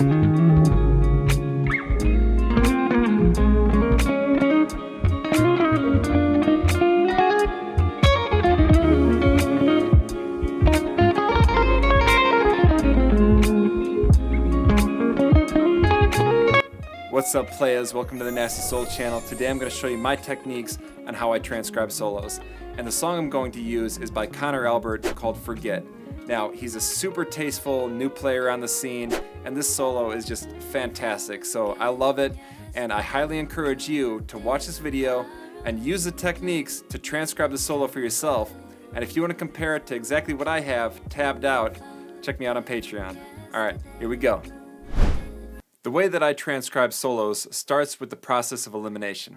What's up, players? Welcome to the Nasty Soul channel. Today I'm going to show you my techniques on how I transcribe solos. And the song I'm going to use is by Connor Albert called Forget. Now, he's a super tasteful new player on the scene, and this solo is just fantastic. So I love it, and I highly encourage you to watch this video and use the techniques to transcribe the solo for yourself. And if you want to compare it to exactly what I have tabbed out, check me out on Patreon. Alright, here we go. The way that I transcribe solos starts with the process of elimination.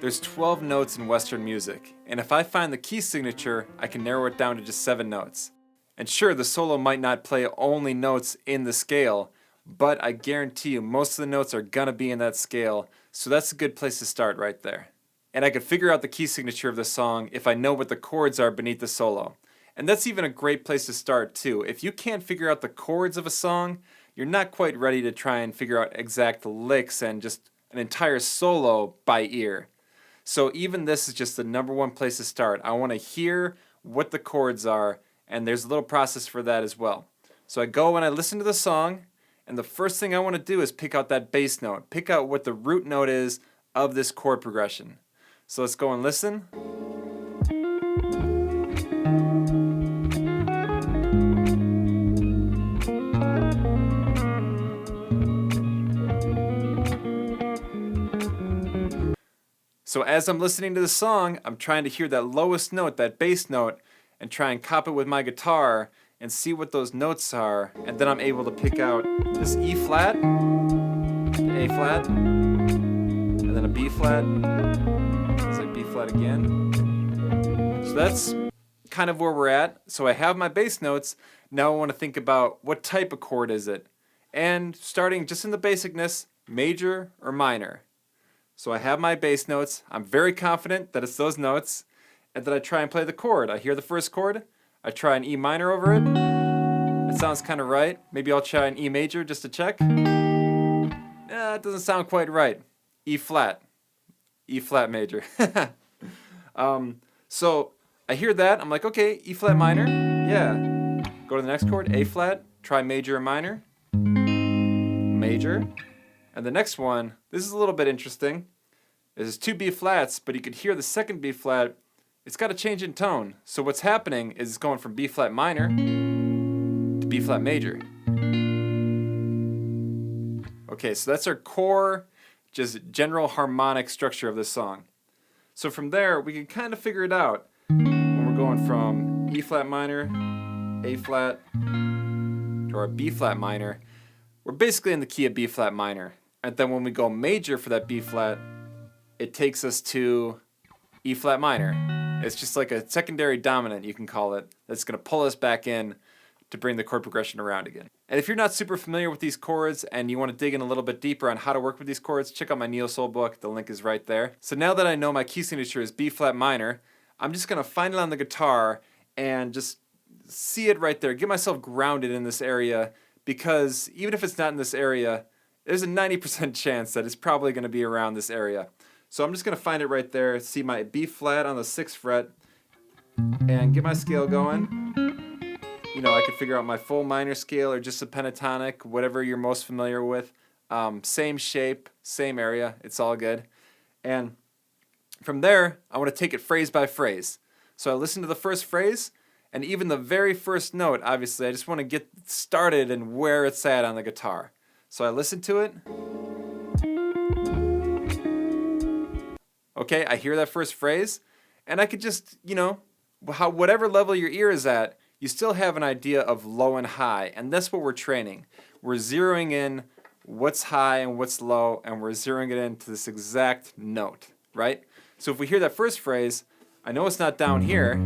There's 12 notes in Western music, and if I find the key signature, I can narrow it down to just 7 notes. And sure, the solo might not play only notes in the scale, but I guarantee you most of the notes are gonna be in that scale, so that's a good place to start right there. And I could figure out the key signature of the song if I know what the chords are beneath the solo. And that's even a great place to start too. If you can't figure out the chords of a song, you're not quite ready to try and figure out exact licks and just an entire solo by ear. So even this is just the #1 place to start. I want to hear what the chords are, and there's a little process for that as well. So I go and I listen to the song, and the first thing I want to do is pick out that bass note. Pick out what the root note is of this chord progression. So let's go and listen. So as I'm listening to the song, I'm trying to hear that lowest note, that bass note, and try and cop it with my guitar and see what those notes are, and then I'm able to pick out this E flat, A flat, and then a B flat, it's like B flat again. So that's kind of where we're at. So I have my bass notes. Now I want to think about what type of chord is it, and starting just in the basicness, major or minor. So I have my bass notes, I'm very confident that it's those notes, and then I try and play the chord. I hear the first chord, I try an E minor over it, that sounds kind of right. Maybe I'll try an E major just to check. It doesn't sound quite right. E flat major. So I hear that, I'm like, okay, E flat minor, yeah. Go to the next chord, A flat, try major or minor, major. And the next one, this is a little bit interesting. There's 2 B flats, but you could hear the second B flat, it's got a change in tone. So what's happening is it's going from B flat minor to B flat major. Okay, so that's our core, just general harmonic structure of this song. So from there, we can kind of figure it out. When we're going from E flat minor, A flat, to our B flat minor, we're basically in the key of B flat minor. And then when we go major for that B flat, it takes us to E flat minor. It's just like a secondary dominant, you can call it, that's going to pull us back in to bring the chord progression around again. And if you're not super familiar with these chords and you want to dig in a little bit deeper on how to work with these chords, check out my Neo Soul book. The link is right there. So now that I know my key signature is B flat minor, I'm just going to find it on the guitar and just see it right there. Get myself grounded in this area, because even if it's not in this area, there's a 90% chance that it's probably going to be around this area. So I'm just going to find it right there, see my B flat on the 6th fret, and get my scale going. You know, I could figure out my full minor scale or just a pentatonic, whatever you're most familiar with. Same shape, same area, it's all good. And from there, I want to take it phrase by phrase. So I listen to the first phrase, and even the very first note, obviously, I just want to get started and where it's at on the guitar. So I listen to it. Okay, I hear that first phrase, and I could just, you know, whatever level your ear is at, you still have an idea of low and high, and that's what we're training. We're zeroing in what's high and what's low, and we're zeroing it into this exact note, right? So if we hear that first phrase, I know it's not down here,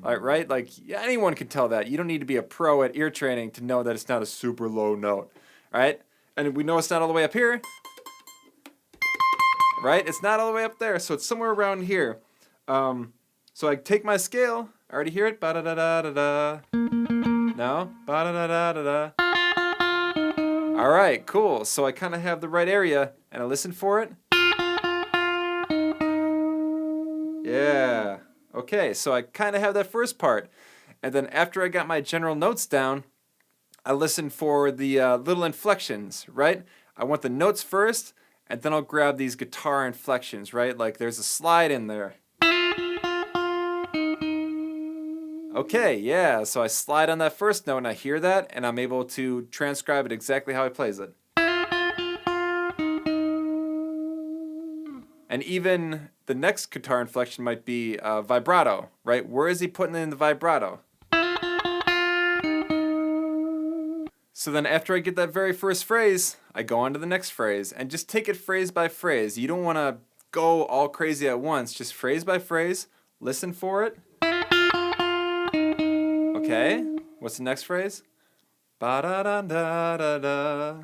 right? Like, anyone can tell that. You don't need to be a pro at ear training to know that it's not a super low note, right? And we know it's not all the way up here, right? It's not all the way up there, so it's somewhere around here. So I take my scale. I already hear it. Ba-da-da-da-da-da. No? Ba-da-da-da-da-da. All right, cool. So I kind of have the right area, and I listen for it. Yeah. Okay, so I kind of have that first part. And then after I got my general notes down, I listen for the little inflections, right? I want the notes first, and then I'll grab these guitar inflections, right? Like there's a slide in there. Okay, yeah, so I slide on that first note and I hear that, and I'm able to transcribe it exactly how he plays it. And even the next guitar inflection might be vibrato, right? Where is he putting in the vibrato? So then after I get that very first phrase, I go on to the next phrase and just take it phrase by phrase. You don't want to go all crazy at once, just phrase by phrase, listen for it. Okay, what's the next phrase? Ba-da-da-da-da-da.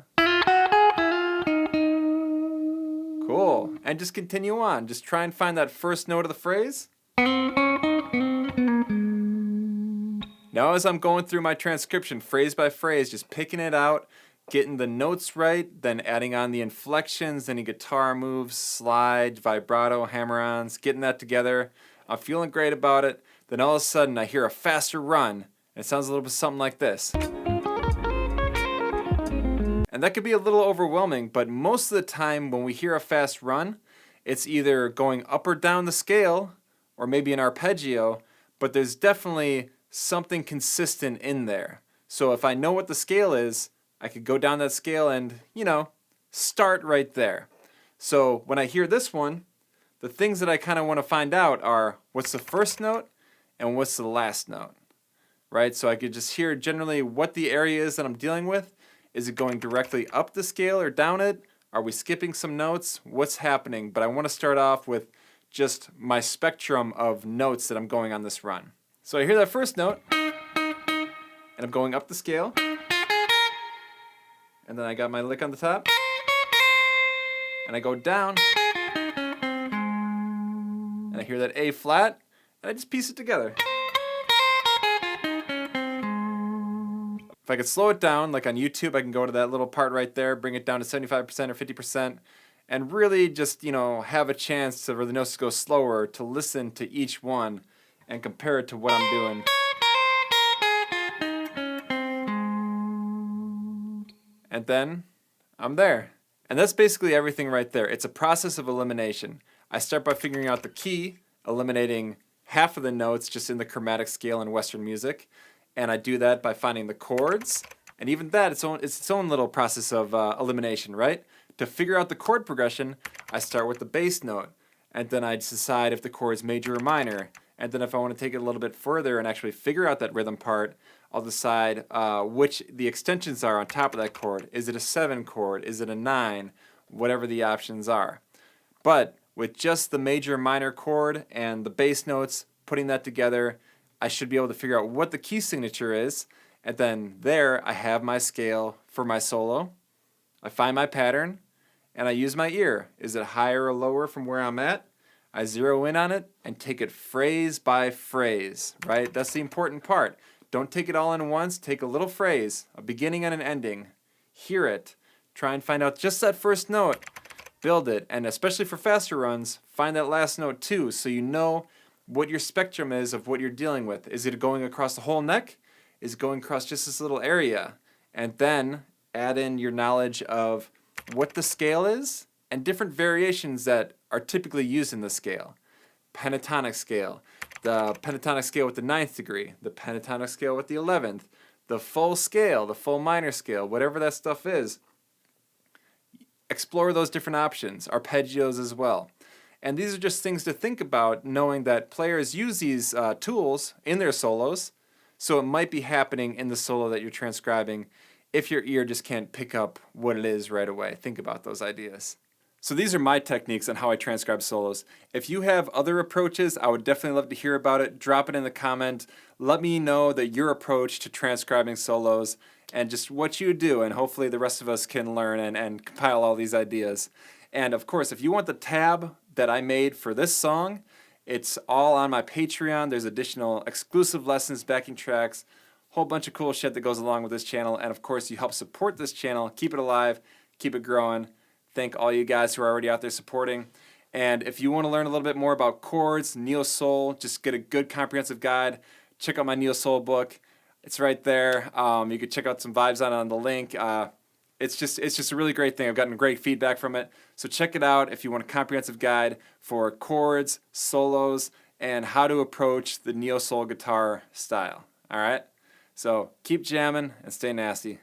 Cool, and just continue on. Just try and find that first note of the phrase. Now as I'm going through my transcription, phrase by phrase, just picking it out, getting the notes right, then adding on the inflections, any guitar moves, slide, vibrato, hammer-ons, getting that together. I'm feeling great about it. Then all of a sudden I hear a faster run. It sounds a little bit something like this. And that could be a little overwhelming, but most of the time when we hear a fast run, it's either going up or down the scale, or maybe an arpeggio, but there's definitely something consistent in there. So if I know what the scale is, I could go down that scale and, start right there. So when I hear this one, the things that I kind of want to find out are what's the first note and what's the last note, right? So I could just hear generally what the area is that I'm dealing with. Is it going directly up the scale or down it? Are we skipping some notes? What's happening? But I want to start off with just my spectrum of notes that I'm going on this run. So I hear that first note, and I'm going up the scale, and then I got my lick on the top, and I go down, and I hear that A flat, and I just piece it together. If I could slow it down, like on YouTube, I can go to that little part right there, bring it down to 75% or 50%, and really just, have a chance for the notes to go slower, to listen to each one, and compare it to what I'm doing. And then I'm there. And that's basically everything right there. It's a process of elimination. I start by figuring out the key, eliminating half of the notes just in the chromatic scale in Western music. And I do that by finding the chords. And even that, it's its own little process of elimination, right? To figure out the chord progression, I start with the bass note. And then I decide if the chord is major or minor. And then if I want to take it a little bit further and actually figure out that rhythm part, I'll decide which the extensions are on top of that chord. Is it a 7 chord? Is it a 9? Whatever the options are. But with just the major minor chord and the bass notes, putting that together, I should be able to figure out what the key signature is. And then there I have my scale for my solo. I find my pattern and I use my ear. Is it higher or lower from where I'm at? I zero in on it and take it phrase by phrase, right? That's the important part. Don't take it all in once. Take a little phrase, a beginning and an ending. Hear it. Try and find out just that first note. Build it. And especially for faster runs, find that last note too so you know what your spectrum is of what you're dealing with. Is it going across the whole neck? Is it going across just this little area? And then add in your knowledge of what the scale is and different variations that are typically used in the scale. Pentatonic scale, the pentatonic scale with the 9th degree, the pentatonic scale with the 11th, the full scale, the full minor scale, whatever that stuff is. Explore those different options, arpeggios as well. And these are just things to think about, knowing that players use these tools in their solos, so it might be happening in the solo that you're transcribing if your ear just can't pick up what it is right away. Think about those ideas. So these are my techniques on how I transcribe solos. If you have other approaches, I would definitely love to hear about it. Drop it in the comment. Let me know that your approach to transcribing solos and just what you do, and hopefully the rest of us can learn and compile all these ideas. And of course, if you want the tab that I made for this song, it's all on my Patreon. There's additional exclusive lessons, backing tracks, whole bunch of cool shit that goes along with this channel. And of course, you help support this channel, keep it alive, keep it growing. Thank all you guys who are already out there supporting. And if you want to learn a little bit more about chords, neo-soul, just get a good comprehensive guide, check out my neo-soul book. It's right there. You can check out some vibes on the link. It's just a really great thing. I've gotten great feedback from it. So check it out if you want a comprehensive guide for chords, solos, and how to approach the neo-soul guitar style. All right? So keep jamming and stay nasty.